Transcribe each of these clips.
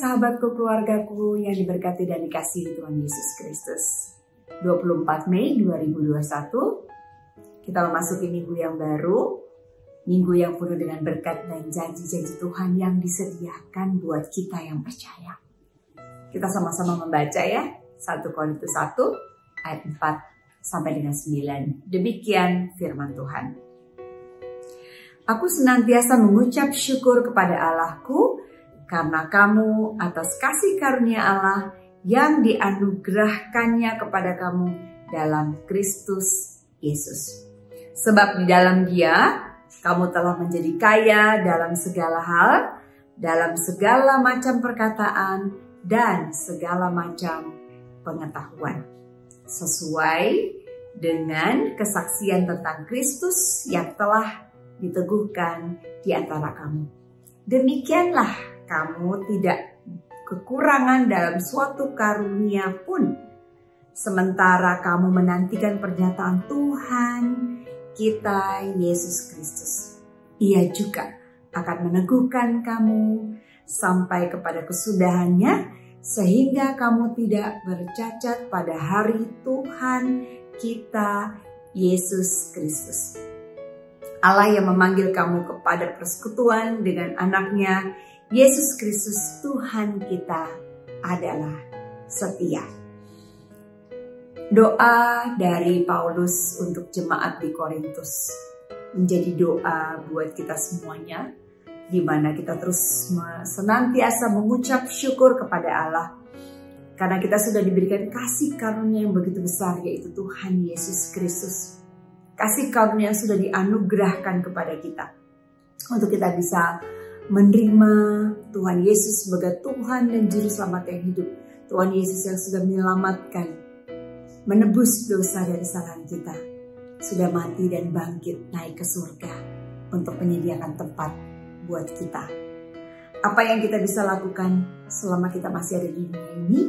sahabatku, keluargaku yang diberkati dan dikasihi Tuhan Yesus Kristus. 24 Mei 2021, kita memasuki minggu yang baru, minggu yang penuh dengan berkat dan janji-janji Tuhan yang disediakan buat kita yang percaya. Kita sama-sama membaca ya, 1 Korintus 1 ayat 4 sampai dengan 9. Demikian firman Tuhan. Aku senantiasa mengucap syukur kepada Allahku karena kamu atas kasih karunia Allah yang dianugerahkannya kepada kamu dalam Kristus Yesus. Sebab di dalam Dia kamu telah menjadi kaya dalam segala hal, dalam segala macam perkataan dan segala macam pengetahuan, sesuai dengan kesaksian tentang Kristus yang telah diteguhkan di antara kamu. Demikianlah kamu tidak kekurangan dalam suatu karunia pun, sementara kamu menantikan pernyataan Tuhan kita Yesus Kristus. Ia juga akan meneguhkan kamu sampai kepada kesudahannya, sehingga kamu tidak bercacat pada hari Tuhan kita Yesus Kristus. Allah yang memanggil kamu kepada persekutuan dengan anaknya Yesus Kristus Tuhan kita adalah setia. Doa dari Paulus untuk jemaat di Korintus menjadi doa buat kita semuanya, di mana kita terus senantiasa mengucap syukur kepada Allah karena kita sudah diberikan kasih karunia yang begitu besar, yaitu Tuhan Yesus Kristus. Kasih karunia yang sudah dianugerahkan kepada kita untuk kita bisa menerima Tuhan Yesus sebagai Tuhan dan Juru Selamat yang hidup. Tuhan Yesus yang sudah menyelamatkan, menebus dosa dan kesalahan kita, sudah mati dan bangkit naik ke surga untuk menyediakan tempat buat kita. Apa yang kita bisa lakukan selama kita masih ada di dunia ini?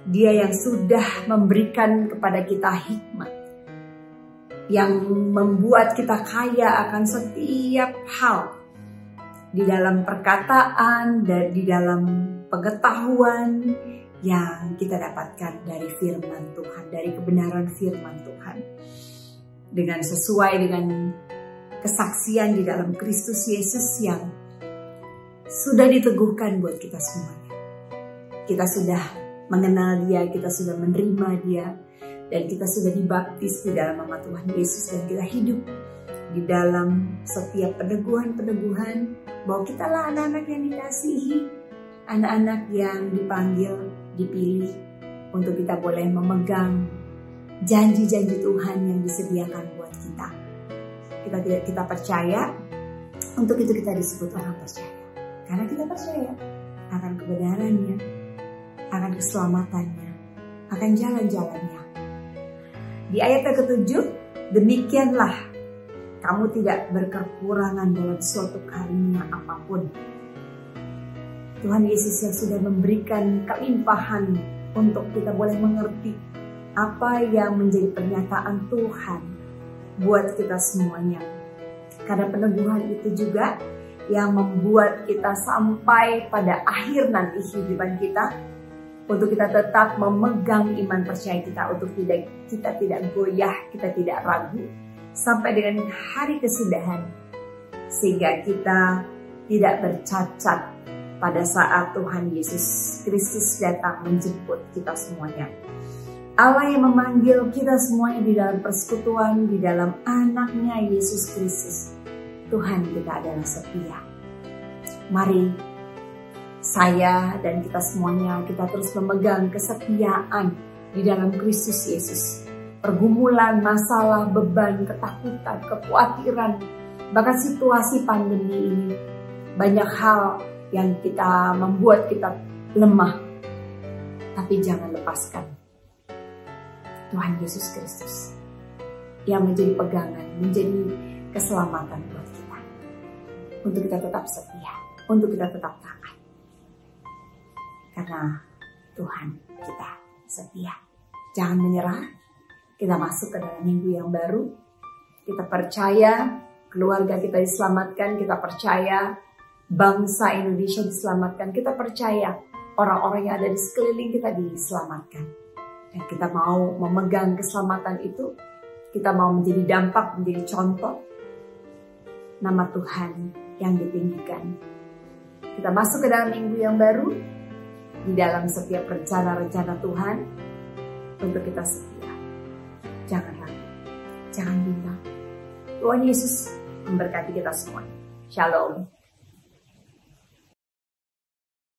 Dia yang sudah memberikan kepada kita hikmat, yang membuat kita kaya akan setiap hal, di dalam perkataan dan di dalam pengetahuan yang kita dapatkan dari firman Tuhan, dari kebenaran firman Tuhan, dengan sesuai dengan kesaksian di dalam Kristus Yesus yang sudah diteguhkan buat kita semuanya. Kita sudah mengenal Dia, kita sudah menerima Dia, dan kita sudah dibaptis di dalam nama Tuhan Yesus, dan kita hidup di dalam setiap peneguhan-peneguhan bahwa kita lah anak-anak yang dikasihi, anak-anak yang dipanggil, dipilih untuk kita boleh memegang janji-janji Tuhan yang disediakan buat kita. Kita percaya, untuk itu kita disebut orang percaya. Karena kita percaya akan kebenarannya, akan keselamatannya, akan jalan-jalannya. Di ayat ke-7, demikianlah kamu tidak berkekurangan dalam suatu karunia apapun. Tuhan Yesus yang sudah memberikan kelimpahan untuk kita boleh mengerti apa yang menjadi pernyataan Tuhan buat kita semuanya. Karena peneguhan itu juga yang membuat kita sampai pada akhir nanti kehidupan kita, untuk kita tetap memegang iman percaya kita, untuk kita tidak goyah, kita tidak ragu sampai dengan hari kesudahan, sehingga kita tidak bercacat pada saat Tuhan Yesus Kristus datang menjemput kita semuanya. Allah yang memanggil kita semuanya di dalam persekutuan, di dalam anaknya Yesus Kristus. Tuhan kita adalah setia. Mari saya dan kita semuanya, kita terus memegang kesetiaan di dalam Kristus Yesus. Pergumulan, masalah, beban, ketakutan, kekhawatiran, bahkan situasi pandemi ini, banyak hal yang membuat kita lemah. Tapi jangan lepaskan Tuhan Yesus Kristus yang menjadi pegangan, menjadi keselamatan buat kita. Untuk kita tetap setia, untuk kita tetap taat. Karena Tuhan kita setia. Jangan menyerah. Kita masuk ke dalam minggu yang baru. Kita percaya keluarga kita diselamatkan. Kita percaya bangsa Indonesia diselamatkan. Kita percaya orang-orang yang ada di sekeliling kita diselamatkan. Dan kita mau memegang keselamatan itu. Kita mau menjadi dampak, menjadi contoh. Nama Tuhan yang ditinggikan. Kita masuk ke dalam minggu yang baru. Di dalam setiap rencana-rencana Tuhan. Untuk kita setia. Jangan ragu. Jangan bimbang. Tuhan Yesus memberkati kita semua. Shalom.